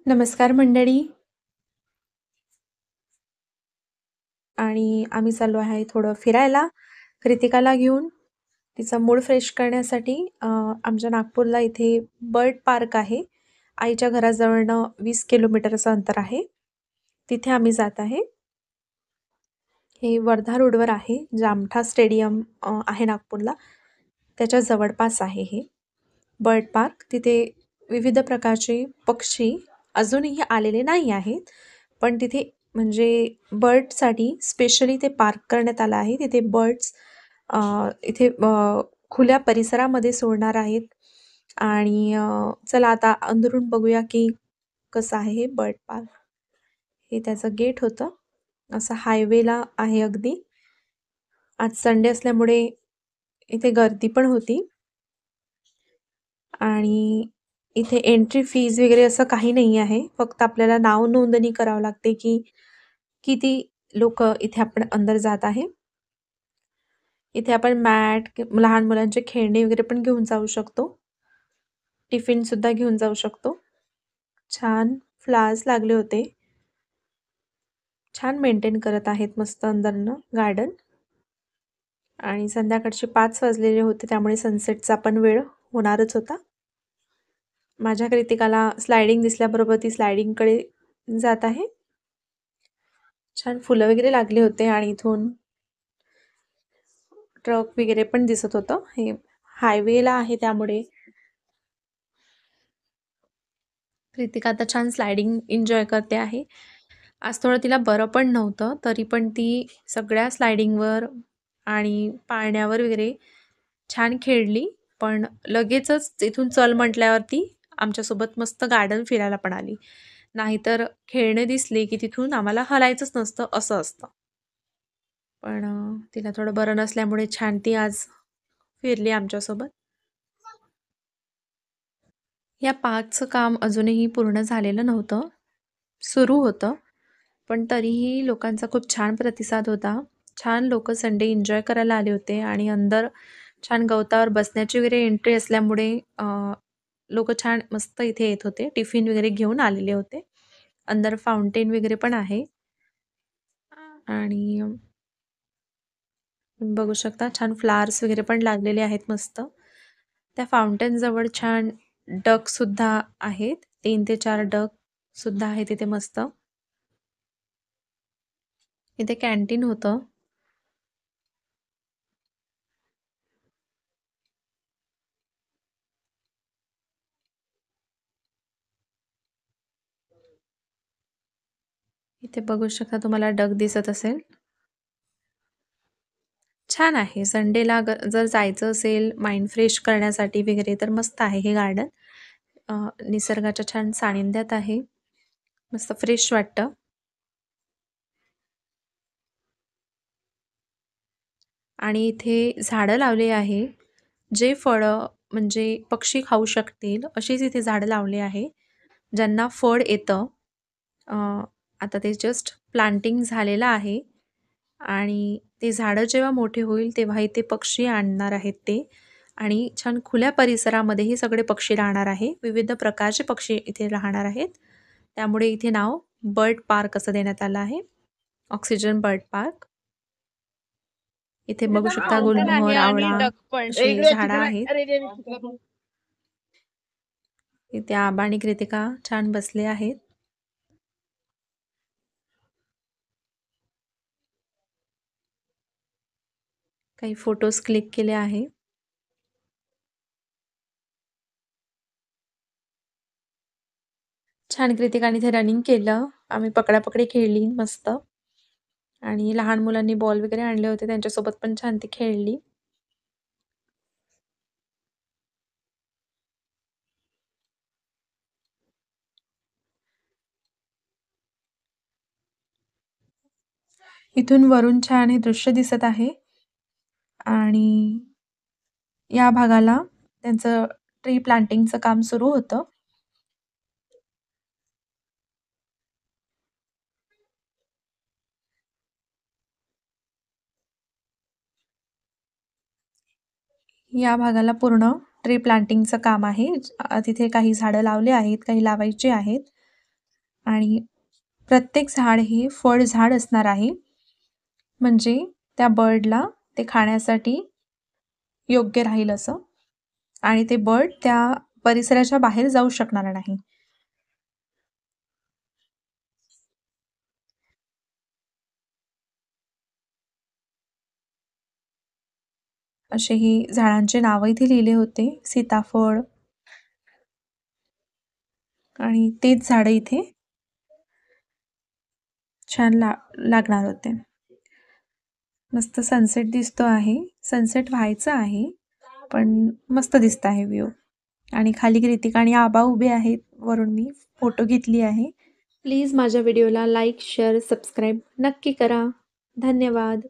नमस्कार मंडळी. आणि आम्ही चाललो आहे थोडं फिरायला कृतिकाला घेऊन तिचा मूड फ्रेश करण्यासाठी. आमच्या नागपूरला इथे बर्ड पार्क आहे. आईच्या घराजवळनं 20 किलोमीटरचं अंतर आहे. तिथे आम्ही जात आहे. हे वर्धा रोडवर आहे. जामठा स्टेडियम आहे नागपूरला, त्याच्या जवळपास आहे हे बर्ड पार्क. तिथे विविध प्रकारचे पक्षी अजूनही आलेले नाही आहेत, पण तिथे म्हणजे बर्डसाठी स्पेशली ते पार्क करण्यात आलं आहे. तिथे बर्ड्स इथे खुल्या परिसरामध्ये सोडणार आहेत. आणि चला आता अंदरून बघूया की कसं आहे हे बर्ड पार्क. हे त्याचं गेट होतं, असं हायवेला आहे अगदी. आज संडे असल्यामुळे इथे गर्दी पण होती. आणि इथे एंट्री फीज वगैरे असं काही नाही आहे. फक्त आपल्याला नाव नोंदणी करावं लागते की किती लोक इथे आपण अंदर जात आहे. इथे आपण मॅट, लहान मुलांचे खेळणे वगैरे पण घेऊन जाऊ शकतो. टिफिन सुद्धा घेऊन जाऊ शकतो. छान फ्लावर्स लागले होते. छान मेंटेन करत आहेत मस्त अंदरनं गार्डन. आणि संध्याकाळचे 5 वाजलेले होते, त्यामुळे सनसेटचा पण वेळ होणारच होता. माझ्या कृतिकाला स्लायडिंग दिसल्याबरोबर ती स्लायडिंगकडे जात आहे. छान फुलं वगैरे लागले होते आणि इथून ट्रक वगैरे पण दिसत होतं. हे हायवेला आहे त्यामुळे कृतिका आता छान स्लायडिंग एन्जॉय करते आहे. आज थोडं तिला बरं पण नव्हतं, तरी पण ती सगळ्या स्लायडिंगवर आणि पाळण्यावर वगैरे छान खेळली. पण लगेचच इथून चल म्हटल्यावरती आमच्यासोबत मस्त गार्डन फिरायला पण आली. नाहीतर खेळणे दिसले की तिथून आम्हाला हलायचंच नसतं, असं असतं. पण तिला थोडं बरं नसल्यामुळे छान ती आज फिरली आमच्यासोबत. या पार्कचं काम अजूनही पूर्ण झालेलं नव्हतं, सुरू होतं. पण तरीही लोकांचा खूप छान प्रतिसाद होता. छान लोकं संडे एन्जॉय करायला आले होते आणि अंदर छान गवतावर बसण्याची वगैरे एंट्री असल्यामुळे लोकं छान मस्त इथे येत होते. टिफिन वगैरे घेऊन आलेले होते. अंदर फाउंटेन वगैरे पण आहे. आणि बघू शकता छान फ्लावर्स वगैरे पण लागलेले आहेत मस्त. त्या फाउंटेन जवळ छान डक सुद्धा आहेत. 3 ते 4 डक सुद्धा आहेत तिथे मस्त. इथे कॅन्टीन होतं. इथे बघू शकता, तुम्हाला डक दिसत असेल. छान आहे. संडेला जर जायचं असेल माइंड फ्रेश करण्यासाठी वगैरे तर मस्त आहे हे गार्डन. निसर्गाच्या छान सानिध्यात आहे. मस्त फ्रेश वाटतं. आणि इथे झाडं लावले आहे. जे फळं म्हणजे पक्षी खाऊ शकतील अशीच इथे झाडं लावली आहे. ज्यांना फळ येतं. अ, आता ते जस्ट प्लांटिंग झालेलं आहे. आणि ते झाडं जेव्हा मोठे होईल तेव्हा इथे पक्षी आणणार आहेत ते. आणि छान खुल्या परिसरामध्ये हे सगळे पक्षी राहणार आहे. विविध प्रकारचे पक्षी इथे राहणार आहेत. त्यामुळे इथे नाव बर्ड पार्क असं देण्यात आलं आहे. Oxygen bird park. इथे बघू शकता फाउंटन आहे गुलमोहर, आणि आवळा डक पण. अशी झाडं आहेत. इथे आबा आणि कृतिका छान बसले आहेत. काही फोटोज क्लिक केले आहे. छान कृतिकाने इथे रनिंग केलं. आम्ही पकडापकडी खेळली मस्त. आणि लहान मुलांनी बॉल वगैरे आणले होते, त्यांच्यासोबत पण छान ती खेळली. इथून वरून छान हे दृश्य दिसत आहे. आणि या भागाला त्यांचं ट्री प्लांटिंगचं काम सुरू होतं. या भागाला पूर्ण ट्री प्लांटिंगचं काम आहे. तिथे काही झाडं लावले आहेत, काही लावायची आहेत. आणि प्रत्येक झाड हे फळ झाड असणार आहे, म्हणजे त्या बर्डला ते खाण्यासाठी योग्य राहील असं, आणि ते बर्ड त्या परिसराच्या बाहेर जाऊ शकणार नाही. असे ही झाडांचे नाव इथे लिहिले होते. सीताफळ आणि तेच झाडं इथे छान लागणार होते. मस्त सनसेट दिसतो आहे. सनसेट व्हायचा आहे, पण मस्त दिसत आहे व्ह्यू. आणि खाली कृतिका आणि आबा उभे आहेत. वरून मी फोटो घेतली आहे. प्लीज माझ्या व्हिडिओला लाईक, शेअर, सबस्क्राईब नक्की करा. धन्यवाद.